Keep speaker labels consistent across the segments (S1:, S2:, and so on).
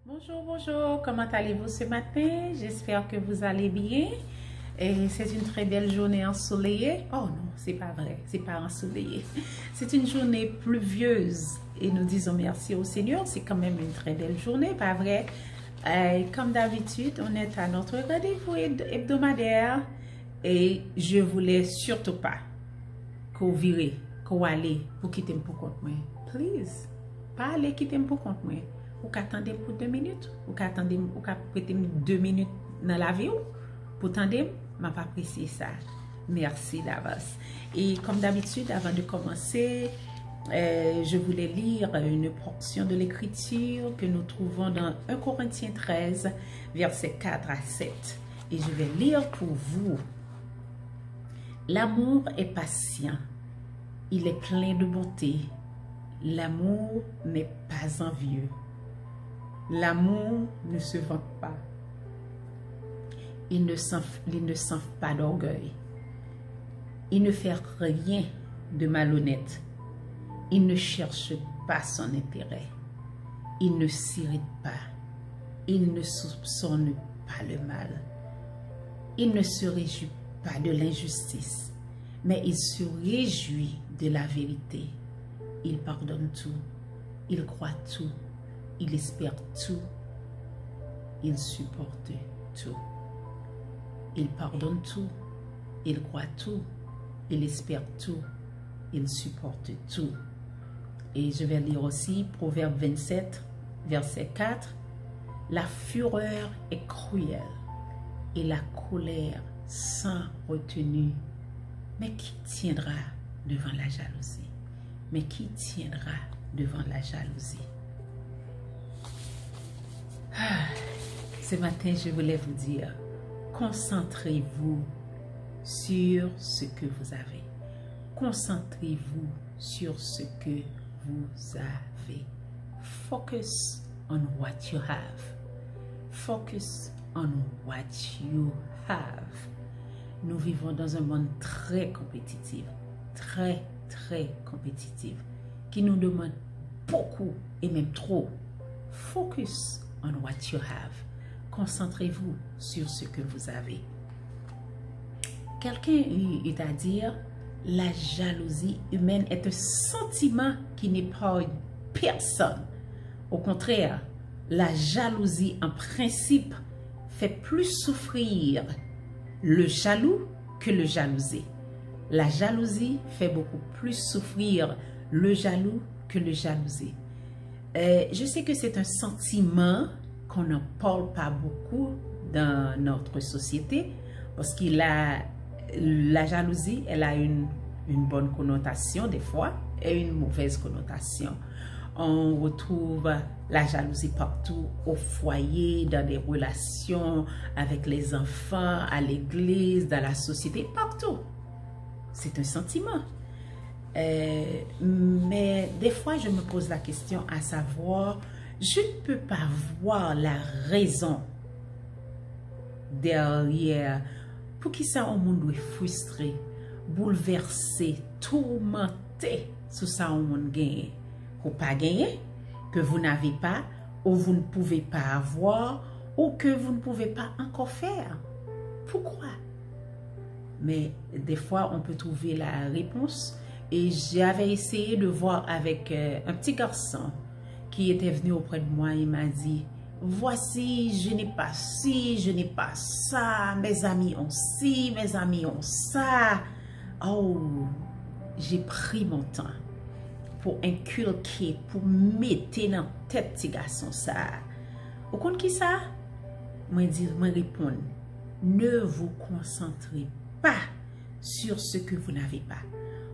S1: Bonjour, bonjour, comment allez-vous ce matin? J'espère que vous allez bien. Et c'est une très belle journée ensoleillée. Oh non, c'est pas vrai, c'est pas ensoleillé. C'est une journée pluvieuse et nous disons merci au Seigneur. C'est quand même une très belle journée, pas vrai? Comme d'habitude, on est à notre rendez-vous hebdomadaire et je voulais surtout pas qu'on vire, qu'on allez pour quitter pour compte moi. Please, pas aller quitter pour compte moi. Ou qu'attendez pour 2 minutes, ou qu'attendez, ou qu'à prêter 2 minutes dans la vie pour attendre, m'a pas apprécié ça. Merci d'avance. Et comme d'habitude, avant de commencer, je voulais lire une portion de l'écriture que nous trouvons dans 1 Corinthiens 13, versets 4 à 7. Et je vais lire pour vous. L'amour est patient, il est plein de bonté. L'amour n'est pas envieux. L'amour ne se vante pas. Il ne s'enfle pas d'orgueil. Il ne fait rien de malhonnête. Il ne cherche pas son intérêt. Il ne s'irrite pas. Il ne soupçonne pas le mal. Il ne se réjouit pas de l'injustice, mais il se réjouit de la vérité. Il pardonne tout. Il croit tout. Il espère tout, il supporte tout. Il pardonne tout, il croit tout, il espère tout, il supporte tout. Et je vais lire aussi Proverbe 27, verset 4. La fureur est cruelle et la colère sans retenue. Mais qui tiendra devant la jalousie? Mais qui tiendra devant la jalousie? Ce matin, je voulais vous dire, concentrez-vous sur ce que vous avez. Concentrez-vous sur ce que vous avez. Focus on what you have. Focus on what you have. Nous vivons dans un monde très compétitif, très compétitif, qui nous demande beaucoup et même trop. Focus on what you have. Concentrez-vous sur ce que vous avez. Quelqu'un eut à dire, la jalousie humaine est un sentiment qui n'est pas une personne. Au contraire, la jalousie en principe fait plus souffrir le jaloux que le jalousé. La jalousie fait beaucoup plus souffrir le jaloux que le jalousé. Je sais que c'est un sentiment qu'on n'en parle pas beaucoup dans notre société parce que la jalousie, elle a une bonne connotation des fois et une mauvaise connotation. On retrouve la jalousie partout, au foyer, dans des relations avec les enfants, à l'église, dans la société, partout. C'est un sentiment. Mais des fois, je me pose la question à savoir, je ne peux pas voir la raison derrière pour qui ça au monde est frustré, bouleversé, tourmenté sous ça au monde gagné, ou pas gagné, que vous n'avez pas, ou vous ne pouvez pas avoir, ou que vous ne pouvez pas encore faire. Pourquoi? Mais des fois, on peut trouver la réponse. Et j'avais essayé de voir avec un petit garçon qui était venu auprès de moi. Il m'a dit, voici, je n'ai pas ci, je n'ai pas ça. Mes amis ont ci, mes amis ont ça. Oh, j'ai pris mon temps pour inculquer, pour mettre dans la tête petit garçon ça. Au compte qui ça? Moi répondre, ne vous concentrez pas sur ce que vous n'avez pas.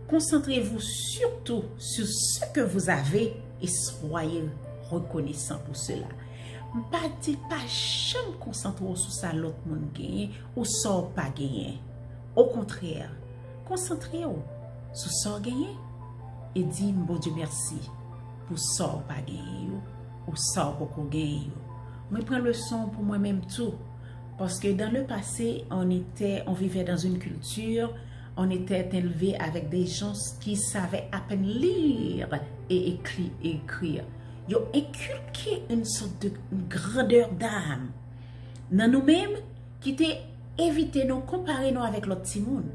S1: Concentrez-vous surtout sur ce que vous avez et soyez reconnaissant pour cela. Pas dit pas jamais concentrer sur ça l'autre monde gagne ou ça pas gagné. Au contraire, concentrez-vous sur ça gagné et dis bon Dieu merci pour ça pas gagné ou ça pour gagner. Moi prends le son pour moi-même tout parce que dans le passé, on vivait dans une culture. On était élevé avec des gens qui savaient à peine lire et écrire. ils ont inculqué une sorte de grandeur d'âme dans nous-mêmes qui était éviter nous comparer nous avec l'autre petit monde.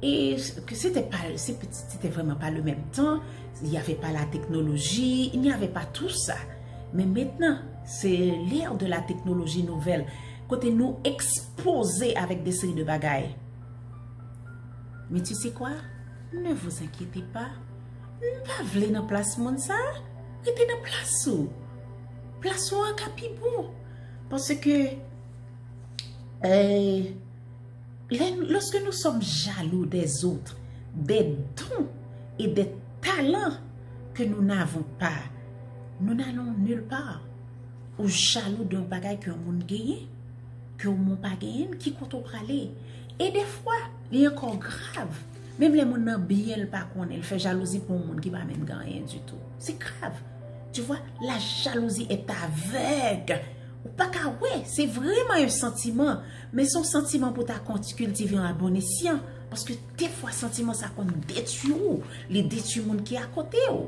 S1: Et que c'était vraiment pas le même temps, il n'y avait pas la technologie, il n'y avait pas tout ça. Mais maintenant, c'est l'ère de la technologie nouvelle. Côté nous exposer avec des séries de bagailles. Mais tu sais quoi? Ne vous inquiétez pas. Pas vle dans place monde ça. Restez dans place où? Place où en capibou. Parce que lorsque nous sommes jaloux des autres, des dons et des talents que nous n'avons pas, nous n'allons nulle part. Ou jaloux d'un bagage que monde gagne, que mon pas gagne, qui compte au praler. Et des fois, il est encore grave. Même les gens n'ont bien pas qu'on elle fait jalousie pour un monde qui va même gagner du tout. C'est grave. Tu vois, la jalousie est aveugle. Ou pas qu'à ouais, c'est vraiment un sentiment. Mais son sentiment pour ta cultiver un bon escient. Parce que des fois, sentiment ça qu'on détruit ou les détruit le monde qui est à côté. Ou.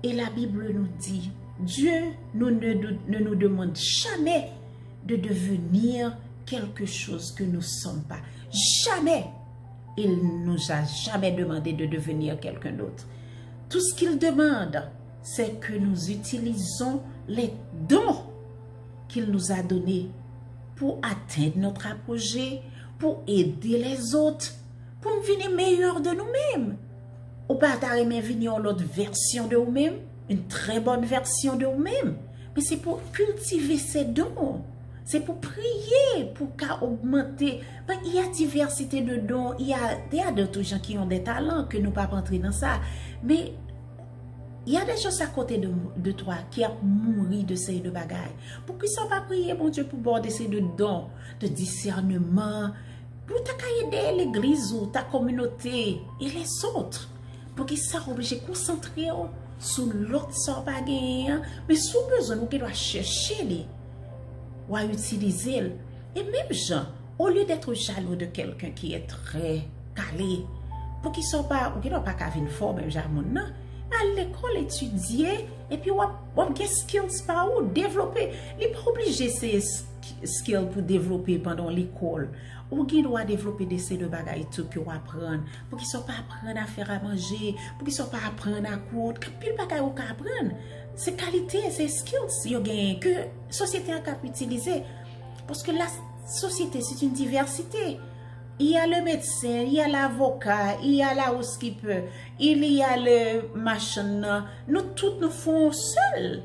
S1: Et la Bible nous dit, Dieu ne nous demande jamais de devenir quelque chose que nous ne sommes pas. Jamais. Il ne nous a jamais demandé de devenir quelqu'un d'autre. Tout ce qu'il demande, c'est que nous utilisons les dons qu'il nous a donnés pour atteindre notre apogée, pour aider les autres, pour devenir meilleur de nous-mêmes. Ou pas d'arriver venir l'autre version de nous-mêmes, une très bonne version de nous-mêmes. Mais c'est pour cultiver ces dons. C'est pour prier, pour augmenter. Ben, il y a diversité de dons. Il y a d'autres gens qui ont des talents que nous ne pouvons pas entrer dans ça. Mais il y a des choses à côté de toi qui ont mouru de ces deux bagailles. Pour qu'ils ne soient pas priés, bon Dieu, pour border ces deux dons de discernement, pour aider l'église ou ta communauté et les autres. Pour qu'ils soient obligés de concentrer sur l'autre sans bagaille. Mais sous besoin, nous devons chercher les. Ou à utiliser. Et même gens, au lieu d'être jaloux de quelqu'un qui est très calé, pour qu'ils ne soient pas, ou qu'ils n'ont pas qu'à venir fort, même genre, à l'école étudier, et puis, on a des skills par où développer. Il n'est pas obligé ces skills pour développer pendant l'école. Ou qu'ils doivent développer des séries de bagages tout pour apprendre, pour qu'ils ne soient pas apprendre à faire à manger, pour qu'ils ne soient pas apprendre à coudre, puis le bagage qu'on apprendre. Ces qualités, ces skills, que la société a pu utiliser. Parce que la société, c'est une diversité. Il y a le médecin, il y a l'avocat, il y a la housekeeper, il y a le machin. Nous tous nous faisons seuls.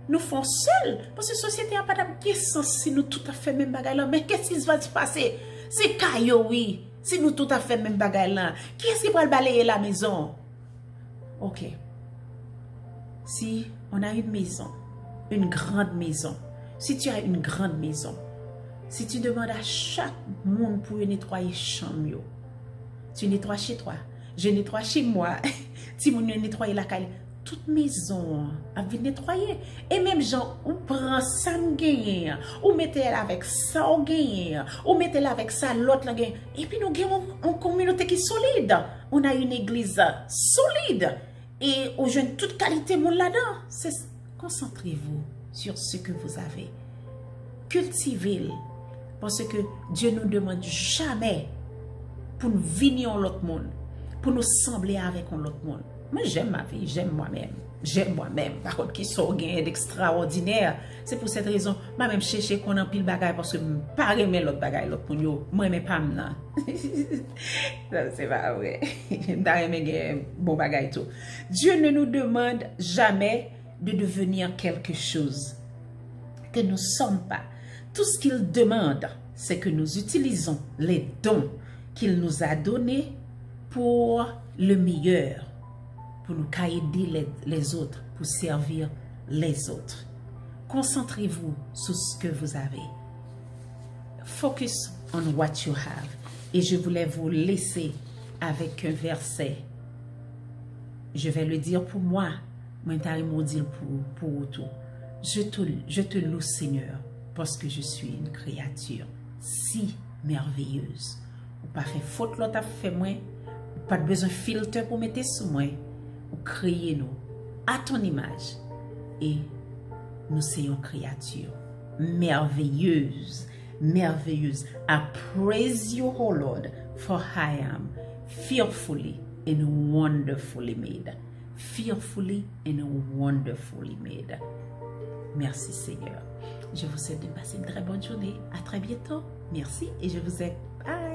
S1: Nous faisons seuls. Parce que la société n'a pas de sens si nous tout à fait même bagaille là. Mais qu'est-ce qui va se passer? C'est caillou, oui. Si nous tout à fait même bagaille là. Qui est-ce qui va balayer la maison? Ok. Si on a une maison, une grande maison, si tu as une grande maison, si tu demandes à chaque monde pour nettoyer chambre, tu nettoies chez toi, je nettoie chez moi, si vous nettoyez la caille, toute maison a vu nettoyer. Et même gens, on prend ça ou mettez-la avec ça, ou mettez-la avec ça, l'autre. Et puis nous avons une communauté qui est solide. On a une église solide. Et aux jeunes, toute qualité monde là-dedans. Concentrez-vous sur ce que vous avez. Cultivez-le. Parce que Dieu ne nous demande jamais pour nous venir l'autre monde, pour nous sembler avec l'autre monde. Moi, j'aime ma vie, j'aime moi-même. J'aime moi-même. Par contre, qui sont gagnés d'extraordinaire. C'est pour cette raison, moi-même, chercher qu'on en pile bagaille parce que je ne pas aimer l'autre bagaille, l'autre monde. Moi, je pas maintenant. C'est pas vrai. Je bon bagaille tout. Dieu ne nous demande jamais de devenir quelque chose que nous ne sommes pas. Tout ce qu'il demande, c'est que nous utilisons les dons qu'il nous a donnés pour le meilleur, pour nous aider les autres, pour servir les autres. Concentrez-vous sur ce que vous avez. Focus on what you have. Et je voulais vous laisser avec un verset. Je vais le dire pour moi. Moi, je dire pour tout. Je te loue, Seigneur, parce que je suis une créature si merveilleuse. Ou pas fait faute, l'autre a fait moi. Pas de besoin de filtre pour mettre sous moi. Ou créer nous à ton image. et nous sommes une créature merveilleuse, merveilleuse. I praise you, oh Lord, for I am fearfully and wonderfully made. Fearfully and wonderfully made. Merci Seigneur. Je vous souhaite de passer une très bonne journée. À très bientôt. Merci et je vous aime. Bye.